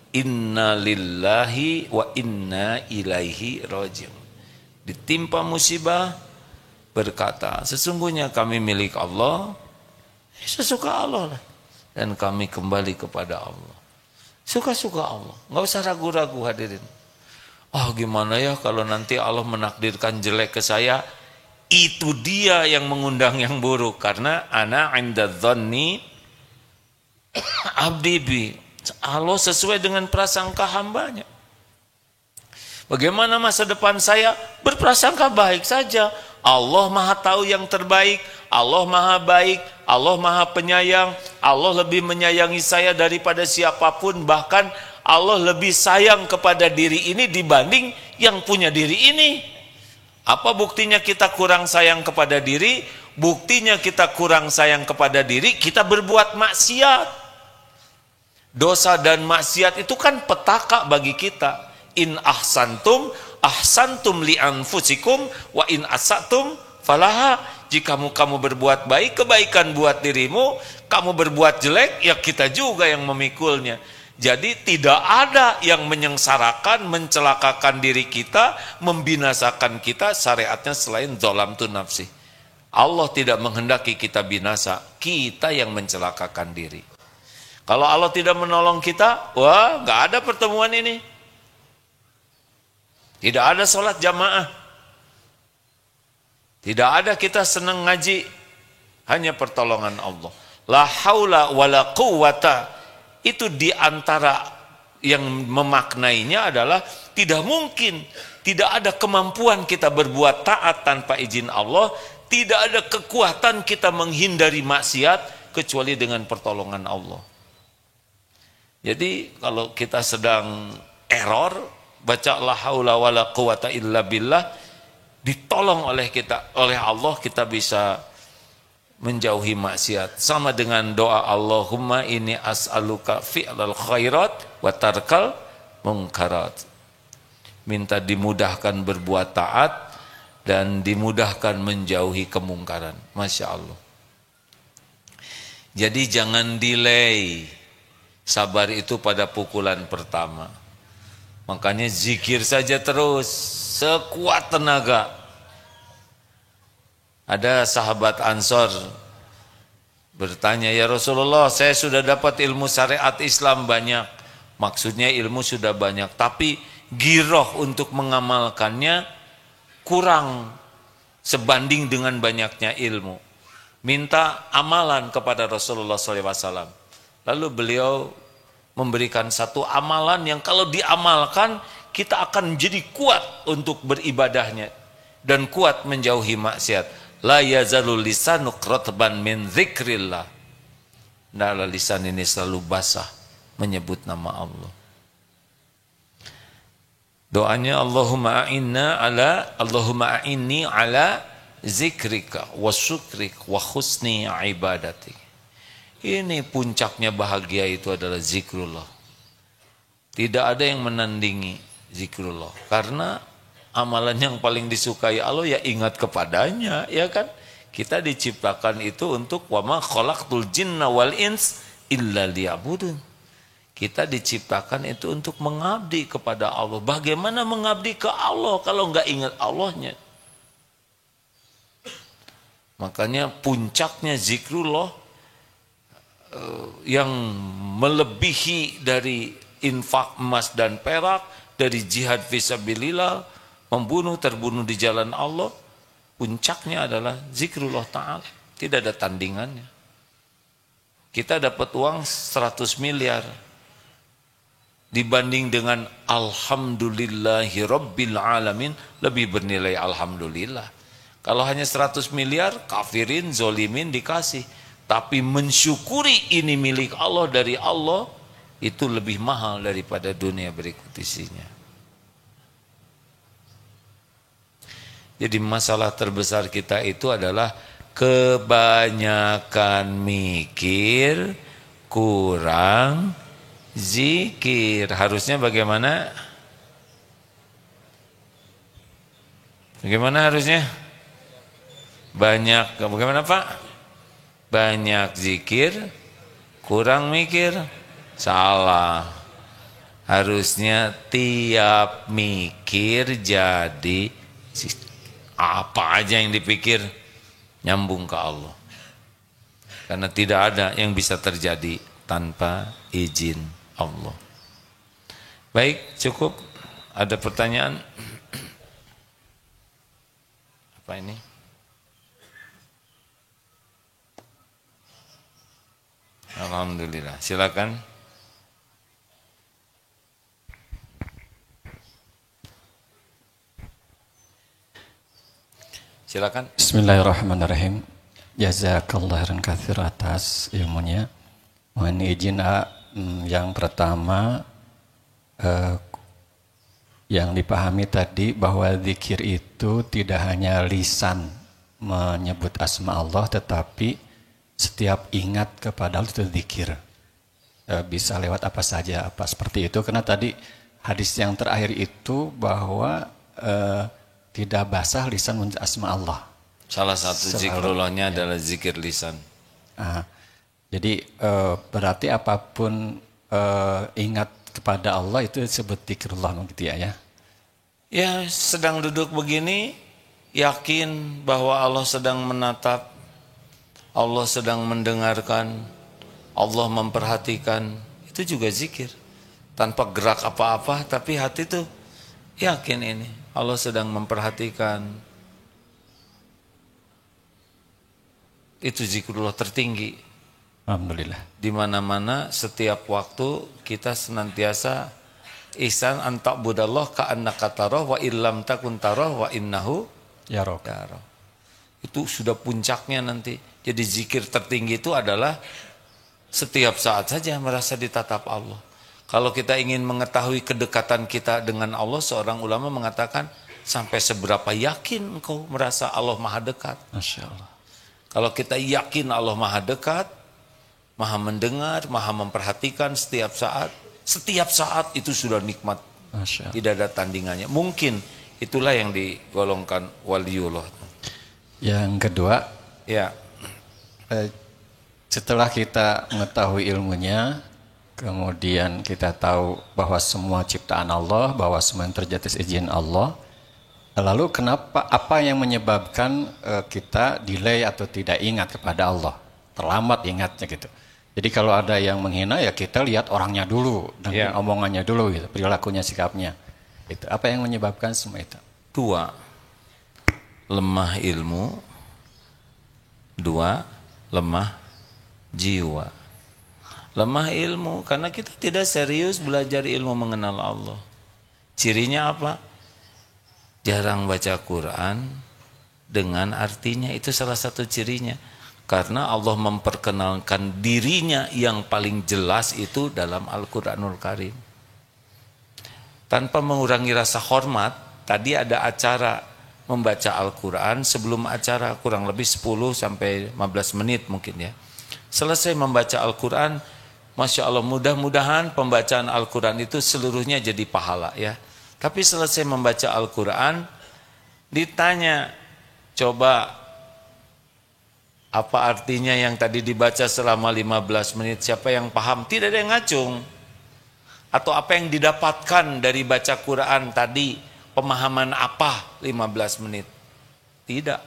inna lillahi wa inna ilaihi raji'un. Ditimpa musibah berkata, sesungguhnya kami milik Allah, sesuka Allah lah. Dan kami kembali kepada Allah. Suka-suka Allah. Nggak usah ragu-ragu hadirin. Oh gimana ya kalau nanti Allah menakdirkan jelek ke saya, itu dia yang mengundang yang buruk. Karena ana inda dhanni abdi bi. Allah sesuai dengan prasangka hambanya. Bagaimana masa depan saya? Berprasangka baik saja. Allah maha tahu yang terbaik, Allah maha baik, Allah maha penyayang, Allah lebih menyayangi saya daripada siapapun, bahkan Allah lebih sayang kepada diri ini dibanding yang punya diri ini. Apa buktinya kita kurang sayang kepada diri? Buktinya kita kurang sayang kepada diri, kita berbuat maksiat. Dosa dan maksiat itu kan petaka bagi kita. In ahsantum ahsantum li anfusikum wa in asatum falaha. Jika kamu berbuat baik, kebaikan buat dirimu. Kamu berbuat jelek, ya kita juga yang memikulnya. Jadi tidak ada yang menyengsarakan, mencelakakan diri kita, membinasakan kita syariatnya selain zalam tu nafsi. Allah tidak menghendaki kita binasa, kita yang mencelakakan diri. Kalau Allah tidak menolong kita, wah nggak ada pertemuan ini. Tidak ada sholat jamaah. Tidak ada kita senang ngaji. Hanya pertolongan Allah. La haula wa la quwata. Itu diantara yang memaknainya adalah tidak mungkin. Tidak ada kemampuan kita berbuat taat tanpa izin Allah. Tidak ada kekuatan kita menghindari maksiat kecuali dengan pertolongan Allah. Jadi kalau kita sedang error, baca la haula wala quwata illa billah, ditolong oleh Allah, kita bisa menjauhi maksiat. Sama dengan doa Allahumma inni as'aluka fi'lal khairat wa tarkal munkarat. Minta dimudahkan berbuat taat dan dimudahkan menjauhi kemungkaran. Masya Allah. Jadi jangan delay. Sabar itu pada pukulan pertama. Makanya zikir saja terus, sekuat tenaga. Ada sahabat Ansor bertanya, ya Rasulullah, saya sudah dapat ilmu syariat Islam banyak. Maksudnya ilmu sudah banyak, tapi giroh untuk mengamalkannya kurang sebanding dengan banyaknya ilmu. Minta amalan kepada Rasulullah SAW. Lalu beliau memberikan satu amalan yang kalau diamalkan kita akan menjadi kuat untuk beribadahnya dan kuat menjauhi maksiat. La yazalul lisanuk ratban min dzikrillah. Nah, lisan ini selalu basah menyebut nama Allah. Doanya Allahumma a'inni ala zikrika wa syukrika wa husni ibadatik. Ini puncaknya bahagia itu adalah zikrullah. Tidak ada yang menandingi zikrullah. Karena amalan yang paling disukai Allah ya ingat kepadanya, ya kan? Kita diciptakan itu untuk wa ma khalaqtul jinna wal ins illa liya'budun. Kita diciptakan itu untuk mengabdi kepada Allah. Bagaimana mengabdi ke Allah kalau enggak ingat Allahnya? Makanya puncaknya zikrullah yang melebihi dari infak emas dan perak, dari jihad fisabilillah, membunuh terbunuh di jalan Allah, puncaknya adalah zikrullah ta'ala. Tidak ada tandingannya. Kita dapat uang 100 miliar dibanding dengan alhamdulillahi rabbil alamin, lebih bernilai alhamdulillah. Kalau hanya 100 miliar, kafirin, zolimin dikasih. Tapi mensyukuri ini milik Allah dari Allah, itu lebih mahal daripada dunia berikut isinya. Jadi masalah terbesar kita itu adalah kebanyakan mikir, kurang zikir. Harusnya bagaimana? Bagaimana harusnya? Banyak, bagaimana Pak? Banyak zikir, kurang mikir. Salah. Harusnya tiap mikir jadi apa aja yang dipikir nyambung ke Allah. Karena tidak ada yang bisa terjadi tanpa izin Allah. Baik, cukup. Ada pertanyaan? Apa ini? Alhamdulillah. Silakan. Silakan. Bismillahirrahmanirrahim. Jazakallah khairan katsir atas ilmunya. Mohon izin yang pertama yang dipahami tadi bahwa zikir itu tidak hanya lisan menyebut asma Allah, tetapi setiap ingat kepada Allah itu zikir. Bisa lewat apa saja, apa seperti itu. Karena tadi hadis yang terakhir itu bahwa tidak basah lisan menyebut asma Allah. Salah satu zikrullahnya adalah zikir lisan. Jadi berarti apapun ingat kepada Allah itu disebut zikrullah gitu ya. Ya, sedang duduk begini, yakin bahwa Allah sedang menatap, Allah sedang mendengarkan, Allah memperhatikan, itu juga zikir. Tanpa gerak apa-apa, tapi hati tuh yakin ini Allah sedang memperhatikan. Itu zikrullah tertinggi. Alhamdulillah. Di mana-mana setiap waktu kita senantiasa ihsan an ta'budallah ka'annaka tarah wa illam takun tarah wa innahu Ya Rob. yarah. Itu sudah puncaknya nanti. Jadi zikir tertinggi itu adalah setiap saat saja merasa ditatap Allah. Kalau kita ingin mengetahui kedekatan kita dengan Allah, seorang ulama mengatakan sampai seberapa yakin engkau merasa Allah maha dekat. Masya Allah. Kalau kita yakin Allah maha dekat, maha mendengar, maha memperhatikan setiap saat itu sudah nikmat. Masya Allah. Tidak ada tandingannya. Mungkin itulah yang digolongkan waliullah. Yang kedua, Ya, setelah kita mengetahui ilmunya, kemudian kita tahu bahwa semua ciptaan Allah, bahwa semua yang terjadi atas izin Allah, lalu apa yang menyebabkan kita delay atau tidak ingat kepada Allah, terlambat ingatnya gitu. Jadi kalau ada yang menghina, ya kita lihat orangnya dulu, dan omongannya dulu, gitu, perilakunya, sikapnya. Itu apa yang menyebabkan semua itu? 2, lemah ilmu. 2, lemah jiwa. Lemah ilmu karena kita tidak serius belajar ilmu mengenal Allah. Cirinya apa? Jarang baca Quran dengan artinya, itu salah satu cirinya. Karena Allah memperkenalkan dirinya yang paling jelas itu dalam Al-Quranul Karim. Tanpa mengurangi rasa hormat, tadi ada acara membaca Al-Quran. Sebelum acara kurang lebih 10 sampai 15 menit mungkin ya. Selesai membaca Al-Quran, Masya Allah, mudah-mudahan pembacaan Al-Quran itu seluruhnya jadi pahala ya. Tapi selesai membaca Al-Quran, ditanya, coba apa artinya yang tadi dibaca selama 15 menit, siapa yang paham? Tidak ada yang ngacung. Atau apa yang didapatkan dari baca Quran tadi, pemahaman apa 15 menit? Tidak.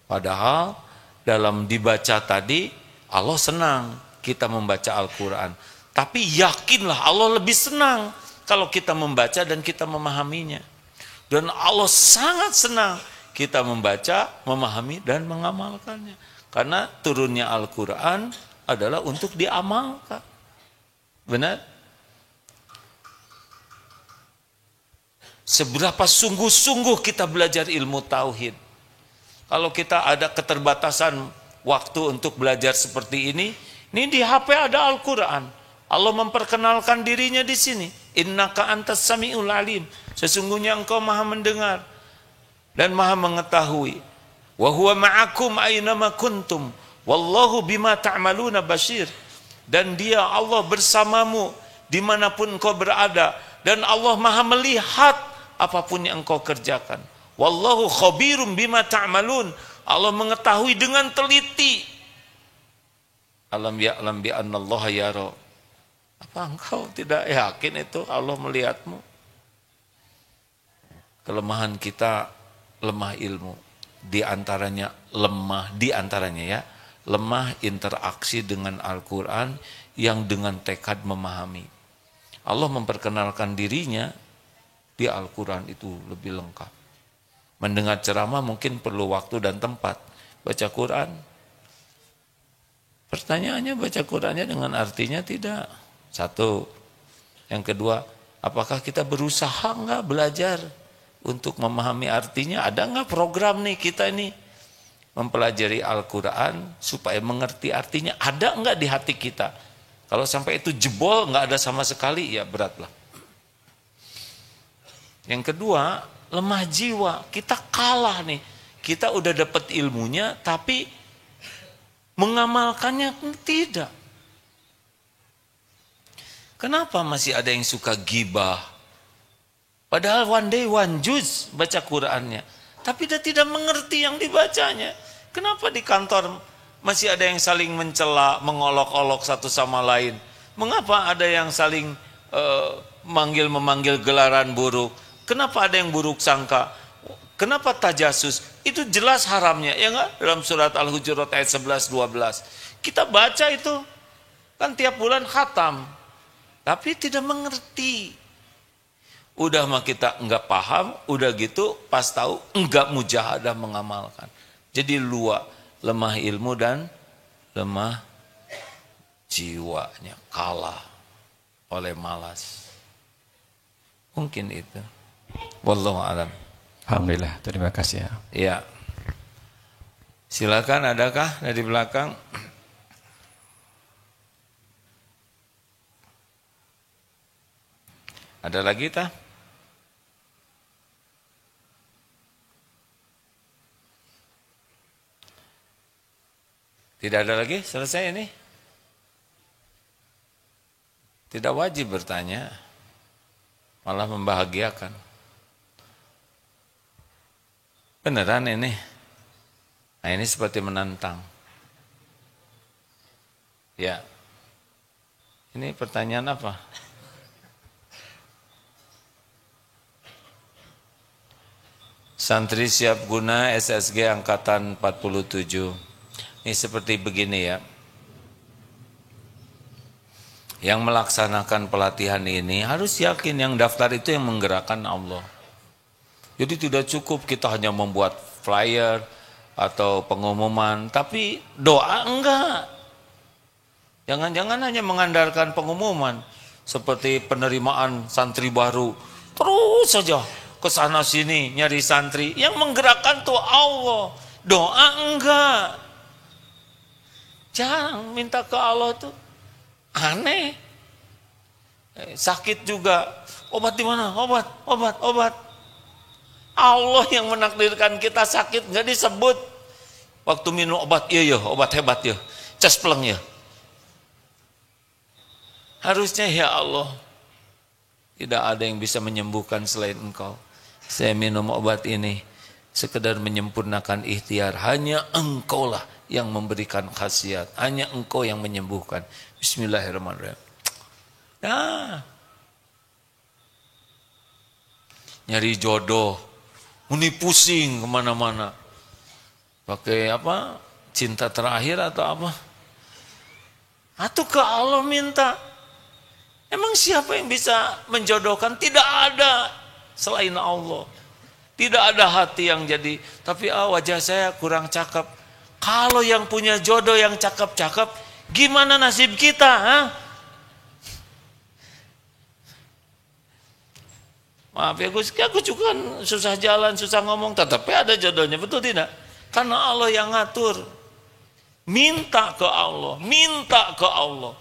Padahal dalam dibaca tadi, Allah senang kita membaca Al-Quran. Tapi yakinlah Allah lebih senang kalau kita membaca dan kita memahaminya. Dan Allah sangat senang kita membaca, memahami, dan mengamalkannya. Karena turunnya Al-Quran adalah untuk diamalkan. Benar? Seberapa sungguh-sungguh kita belajar ilmu tauhid. Kalau kita ada keterbatasan waktu untuk belajar seperti ini di HP ada Al-Quran. Allah memperkenalkan dirinya di sini. Innaka antas sami'ul alim. Sesungguhnya engkau maha mendengar dan maha mengetahui. Wa huwa ma'akum aynama kuntum wallahu bima ta'maluna basyir. Dan dia Allah bersamamu dimanapun engkau berada, dan Allah maha melihat apapun yang engkau kerjakan. Wallahu khabirum bima ta'malun. Allah mengetahui dengan teliti. Alam ya'lam bi annallaha yara. Apa engkau tidak yakin itu Allah melihatmu? Kelemahan kita lemah ilmu. Di antaranya ya, lemah interaksi dengan Al-Quran yang dengan tekad memahami. Allah memperkenalkan dirinya di Al-Quran itu lebih lengkap. Mendengar ceramah mungkin perlu waktu dan tempat. Baca Quran, pertanyaannya baca Qurannya dengan artinya tidak. 1. Yang kedua, apakah kita berusaha enggak belajar untuk memahami artinya? Ada enggak program nih kita ini mempelajari Al-Quran supaya mengerti artinya? Ada enggak di hati kita? Kalau sampai itu jebol enggak ada sama sekali, ya beratlah. Yang kedua, lemah jiwa. Kita kalah nih. Kita udah dapat ilmunya tapi mengamalkannya tidak. Kenapa masih ada yang suka gibah? Padahal one day one juz baca Qurannya, tapi dia tidak mengerti yang dibacanya. Kenapa di kantor masih ada yang saling mencela, mengolok-olok satu sama lain? Mengapa ada yang saling memanggil gelaran buruk? Kenapa ada yang buruk sangka? Kenapa tajasus? Itu jelas haramnya, ya enggak? Dalam surat Al-Hujurat ayat 11-12. kita baca itu kan tiap bulan khatam, tapi tidak mengerti. Udah mah kita enggak paham, udah gitu pas tahu enggak mujahadah mengamalkan. Jadi lemah ilmu dan lemah jiwanya, kalah oleh malas. Mungkin itu. Wallahu a'lam. Alhamdulillah, terima kasih ya. Ya. Silakan, adakah dari belakang? Ada lagi tah? Tidak ada lagi? Selesai ini? Tidak wajib bertanya, malah membahagiakan. Beneran ini? Nah, ini seperti menantang. Ya. Ini pertanyaan apa? Santri siap guna SSG angkatan 47. Ini seperti begini ya. Yang melaksanakan pelatihan ini harus yakin yang daftar itu yang menggerakkan Allah. Jadi tidak cukup kita hanya membuat flyer atau pengumuman, tapi doa enggak. Jangan-jangan hanya mengandalkan pengumuman seperti penerimaan santri baru. Terus saja ke sana sini nyari santri, yang menggerakkan tuh Allah. Doa enggak. Jangan minta ke Allah tuh aneh. Sakit juga, obat di mana? Obat. Allah yang menakdirkan kita sakit nggak disebut. Waktu minum obat, iya obat hebat ya, cespleng ya. Harusnya ya Allah, tidak ada yang bisa menyembuhkan selain Engkau. Saya minum obat ini sekedar menyempurnakan ikhtiar. Hanya Engkau lah yang memberikan khasiat. Hanya Engkau yang menyembuhkan. Bismillahirrahmanirrahim. Nah, nyari jodoh, ini pusing kemana-mana. Pakai apa? Cinta terakhir atau apa? Atau ke Allah minta. Emang siapa yang bisa menjodohkan? Tidak ada selain Allah. Tidak ada hati yang jadi, tapi wajah saya kurang cakep. Kalau yang punya jodoh yang cakep-cakep, gimana nasib kita? Ha? Maaf ya, aku juga kan susah jalan, susah ngomong, tetapi ada jodohnya, betul tidak? Karena Allah yang ngatur. Minta ke Allah, minta ke Allah.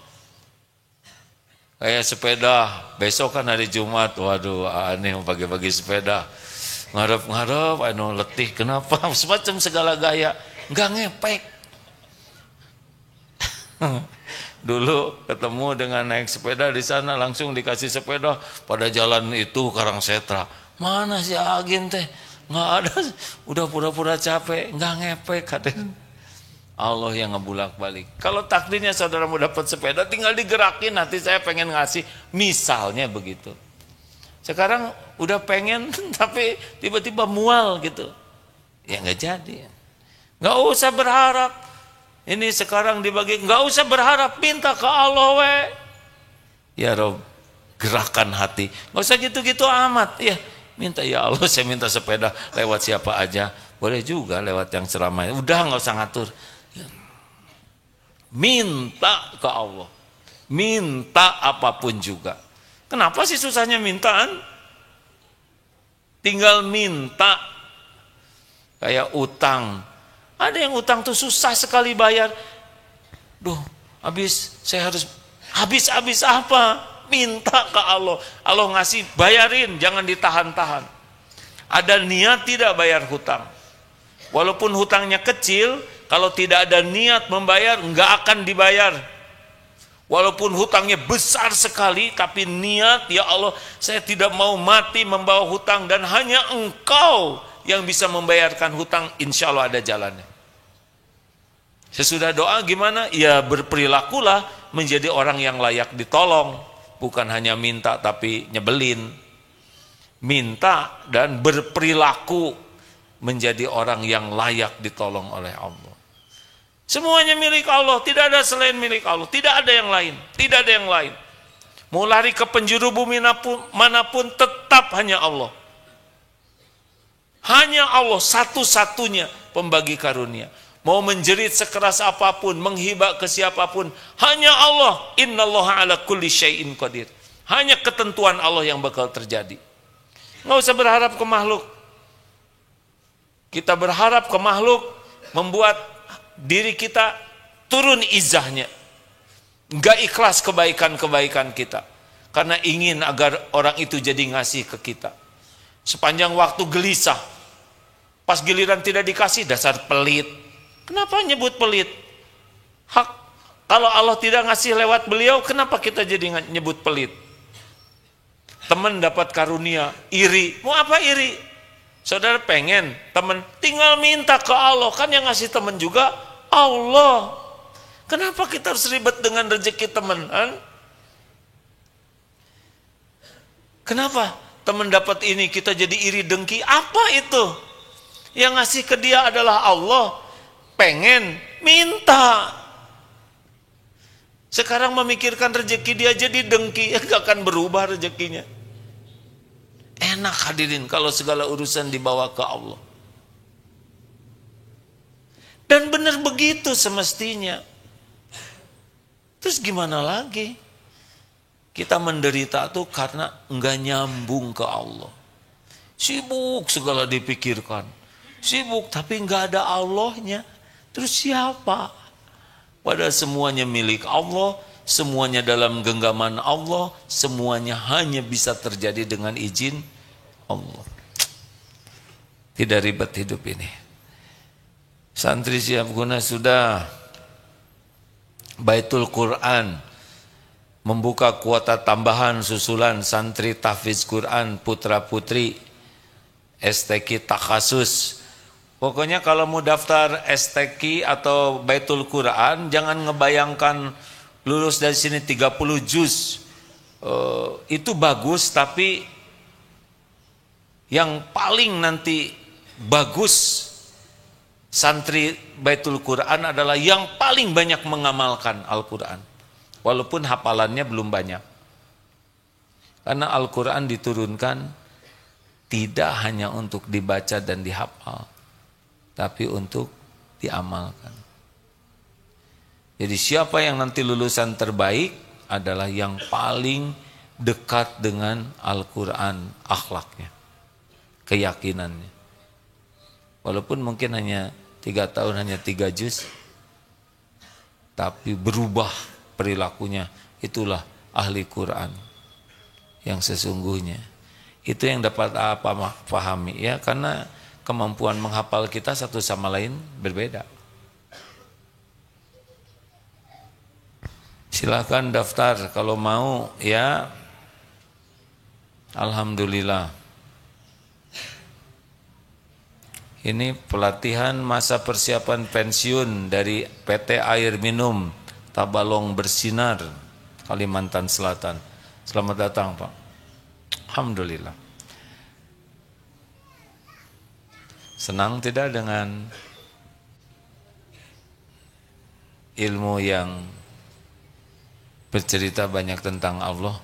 Kayak sepeda, besok kan hari Jumat, waduh aneh pagi-pagi sepeda. Ngarep-ngarep, letih, kenapa? Semacam segala gaya, nggak ngepek. Dulu ketemu dengan naik sepeda di sana, langsung dikasih sepeda pada jalan itu Karangsetra. Mana si Agin teh? Nggak ada, udah pura-pura capek, nggak ngepek katanya. Allah yang ngebulak-balik. Kalau takdirnya saudara mau dapat sepeda, tinggal digerakin. Nanti saya pengen ngasih, misalnya begitu. Sekarang udah pengen, tapi tiba-tiba mual gitu. Ya nggak jadi. Nggak usah berharap. Ini sekarang dibagi, nggak usah berharap, minta ke Allah we. Ya Rob, gerakan hati. Nggak usah gitu-gitu amat. Ya, minta ya Allah, saya minta sepeda lewat siapa aja. Boleh juga lewat yang ceramah. Udah nggak usah ngatur. Minta ke Allah. Minta apapun juga. Kenapa sih susahnya mintaan? Tinggal minta. Kayak utang. Ada yang utang tuh susah sekali bayar. Duh, saya harus habis apa? Minta ke Allah. Allah ngasih, bayarin, jangan ditahan-tahan. Ada niat tidak bayar hutang. Walaupun hutangnya kecil, kalau tidak ada niat membayar, enggak akan dibayar. Walaupun hutangnya besar sekali, tapi niat, ya Allah, saya tidak mau mati membawa hutang dan hanya Engkau yang bisa membayarkan hutang, insya Allah ada jalannya. Sesudah doa gimana? Ya berperilakulah menjadi orang yang layak ditolong. Bukan hanya minta tapi nyebelin. Minta dan berperilaku menjadi orang yang layak ditolong oleh Allah. Semuanya milik Allah, tidak ada selain milik Allah, tidak ada yang lain, tidak ada yang lain. Mau lari ke penjuru bumi manapun tetap hanya Allah. Hanya Allah satu-satunya pembagi karunia. Mau menjerit sekeras apapun, menghibah ke siapapun, hanya Allah. Innallaha ala kulli syai'in qadir. Hanya ketentuan Allah yang bakal terjadi. Nggak usah berharap ke makhluk. Kita berharap ke makhluk membuat diri kita turun izahnya. Nggak ikhlas kebaikan-kebaikan kita. Karena ingin agar orang itu jadi ngasih ke kita. Sepanjang waktu gelisah. Pas giliran tidak dikasih, dasar pelit. Kenapa nyebut pelit? Hak, kalau Allah tidak ngasih lewat beliau, kenapa kita jadi nyebut pelit? Teman dapat karunia, iri. Mau apa iri? Saudara pengen teman, tinggal minta ke Allah. Kan yang ngasih teman juga Allah. Kenapa kita harus ribet dengan rezeki teman? Kenapa teman dapat ini kita jadi iri dengki? Apa itu? Yang ngasih ke dia adalah Allah. Pengen, minta. Sekarang memikirkan rezeki dia jadi dengki, gak akan berubah rezekinya. Enak hadirin kalau segala urusan dibawa ke Allah. Dan benar begitu semestinya. Terus gimana lagi? Kita menderita tuh karena enggak nyambung ke Allah. Sibuk segala dipikirkan. Sibuk tapi enggak ada Allahnya. Terus siapa? Padahal semuanya milik Allah, semuanya dalam genggaman Allah, semuanya hanya bisa terjadi dengan izin Allah. Tidak ribet hidup ini. Santri siap guna sudah. Baitul Quran membuka kuota tambahan susulan santri tahfiz Quran putra putri STQ takhasus. Pokoknya kalau mau daftar STQ atau Baitul Quran, jangan ngebayangkan lulus dari sini 30 juz. Itu bagus, tapi yang paling nanti bagus santri Baitul Quran adalah yang paling banyak mengamalkan Al-Quran. Walaupun hafalannya belum banyak. Karena Al-Quran diturunkan tidak hanya untuk dibaca dan dihafal, tapi untuk diamalkan. Jadi siapa yang nanti lulusan terbaik adalah yang paling dekat dengan Al-Quran, akhlaknya, keyakinannya. Walaupun mungkin hanya 3 tahun, hanya 3 juz, tapi berubah perilakunya. Itulah ahli Quran yang sesungguhnya. Itu yang dapat pahami ya, karena kemampuan menghafal kita satu sama lain berbeda. Silakan daftar kalau mau ya. Alhamdulillah. Ini pelatihan masa persiapan pensiun dari PT Air Minum Tabalong Bersinar, Kalimantan Selatan. Selamat datang, Pak. Alhamdulillah. Senang tidak dengan ilmu yang bercerita banyak tentang Allah?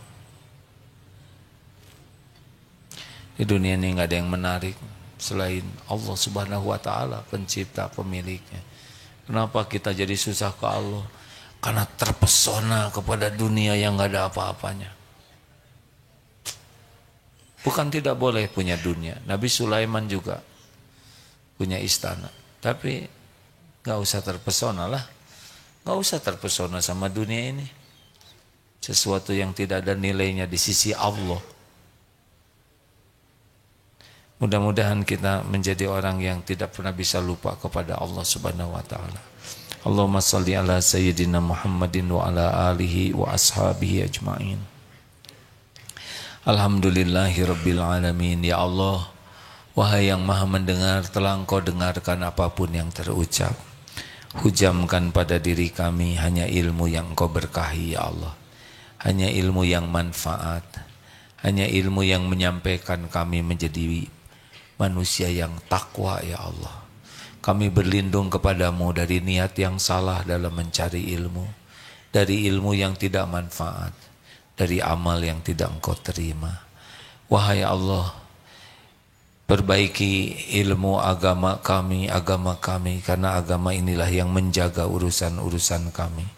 Di dunia ini nggak ada yang menarik selain Allah Subhanahu wa Ta'ala, pencipta, pemiliknya. Kenapa kita jadi susah ke Allah? Karena terpesona kepada dunia yang nggak ada apa-apanya. Bukan tidak boleh punya dunia. Nabi Sulaiman juga punya istana. Tapi nggak usah terpesona lah. Nggak usah terpesona sama dunia ini. Sesuatu yang tidak ada nilainya di sisi Allah. Mudah-mudahan kita menjadi orang yang tidak pernah bisa lupa kepada Allah Subhanahu wa Ta'ala. Allahumma salli ala sayyidina Muhammadin wa ala alihi wa ashabihi ajma'in. Alhamdulillahi rabbil alamin. Ya Allah, wahai yang maha mendengar, telah Engkau dengarkan apapun yang terucap. Hujamkan pada diri kami hanya ilmu yang Engkau berkahi ya Allah. Hanya ilmu yang manfaat. Hanya ilmu yang menyampaikan kami menjadi manusia yang takwa ya Allah. Kami berlindung kepadamu dari niat yang salah dalam mencari ilmu, dari ilmu yang tidak manfaat, dari amal yang tidak engkau terima. Wahai Allah, perbaiki ilmu agama kami, karena agama inilah yang menjaga urusan-urusan kami.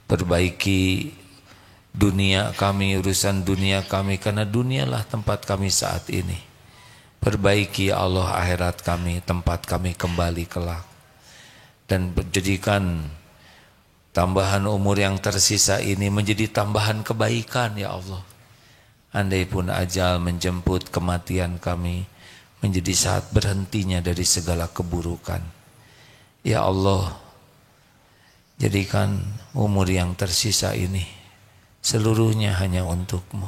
Perbaiki dunia kami, urusan dunia kami, karena dunialah tempat kami saat ini. Perbaiki ya Allah akhirat kami, tempat kami kembali kelak. Dan jadikan tambahan umur yang tersisa ini menjadi tambahan kebaikan ya Allah. Andai pun ajal menjemput kematian kami, menjadi saat berhentinya dari segala keburukan. Ya Allah, jadikan umur yang tersisa ini seluruhnya hanya untukmu,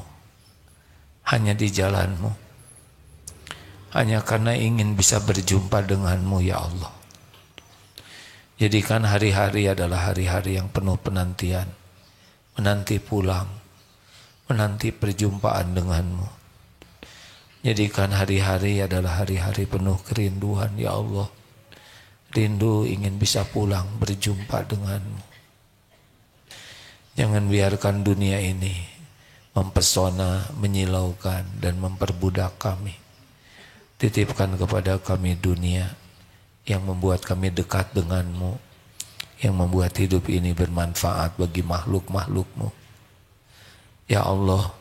hanya di jalanmu, hanya karena ingin bisa berjumpa denganmu ya Allah. Jadikan hari-hari adalah hari-hari yang penuh penantian, menanti pulang, menanti perjumpaan denganmu. Jadikan hari-hari adalah hari-hari penuh kerinduan ya Allah. Rindu ingin bisa pulang berjumpa denganmu. Jangan biarkan dunia ini mempesona, menyilaukan dan memperbudak kami. Titipkan kepada kami dunia yang membuat kami dekat denganmu, yang membuat hidup ini bermanfaat bagi makhluk-makhlukmu. Ya Allah,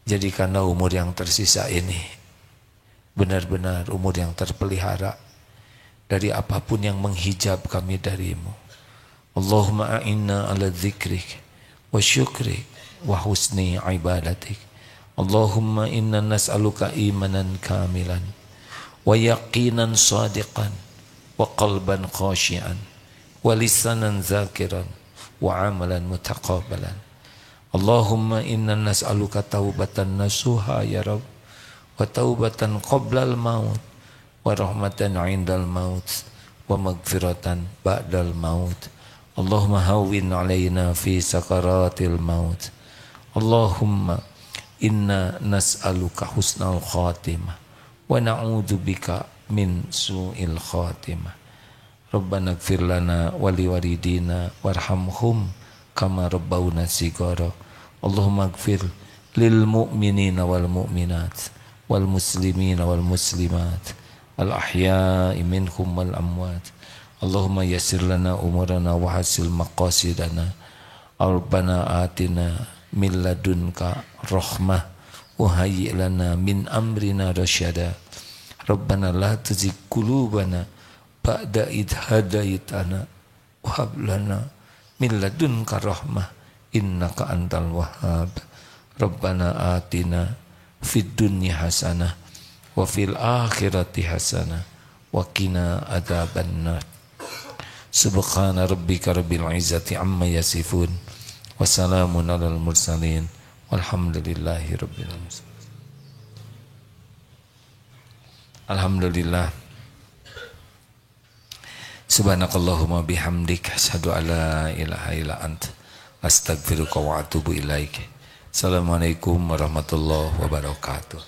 jadikanlah umur yang tersisa ini benar-benar umur yang terpelihara dari apapun yang menghijab kami darimu. Allahumma a'inna ala dzikrik wa syukrik wa husni ibadatik. Allahumma inna nas'aluka imanan kamilan wa yaqinan sadiqan wa qalban khashian wa lisanan zakiran wa amalan mutaqabbalan. Allahumma inna nas'aluka taubatan nasuha ya Rabb, wa taubatan qoblal maut, wa rahmatan indal maut, wa magfiratan ba'dal maut. Allahumma hawwin alaina fi sakaratil maut. Allahumma inna nas'aluka husnal khatimah wa na'udzubika min su'il khatimah. Rabbana ighfir lana wa liwalidina warhamhum kama rabbawna shighara. Allahumma ighfir lil mu'minina wal mu'minat wal muslimina wal muslimat al ahya'i minhum wal amwat. Allahumma yassir lana umurana wa hasil maqasidana. Rabbana atina min ladunka rahmah wa hayyi' lana min amrina rasyada. Rabbana la tuzigh qulubana ba'da idh hadaitana wa hab lana min ladunka rahmah innaka antal wahhab. Rabbana atina fid dunya hasanah wa fil akhirati hasanah wa qina adzabannar. Subhana rabbika rabbil izzati amma yasifun wa salamun alal mursalin walhamdulillahi rabbil alamin. Alhamdulillah. Subhanakallahumma bihamdik asyhadu an la ilaha illa anta astaghfiruka wa atubu ilaik. Assalamualaikum warahmatullahi wabarakatuh.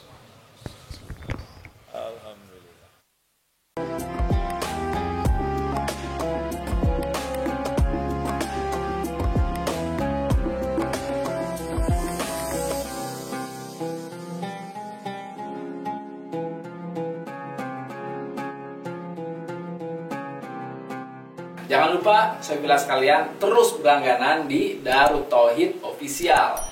Jangan lupa, saya bilang sekalian, terus berlangganan di Darut Tauhid Official.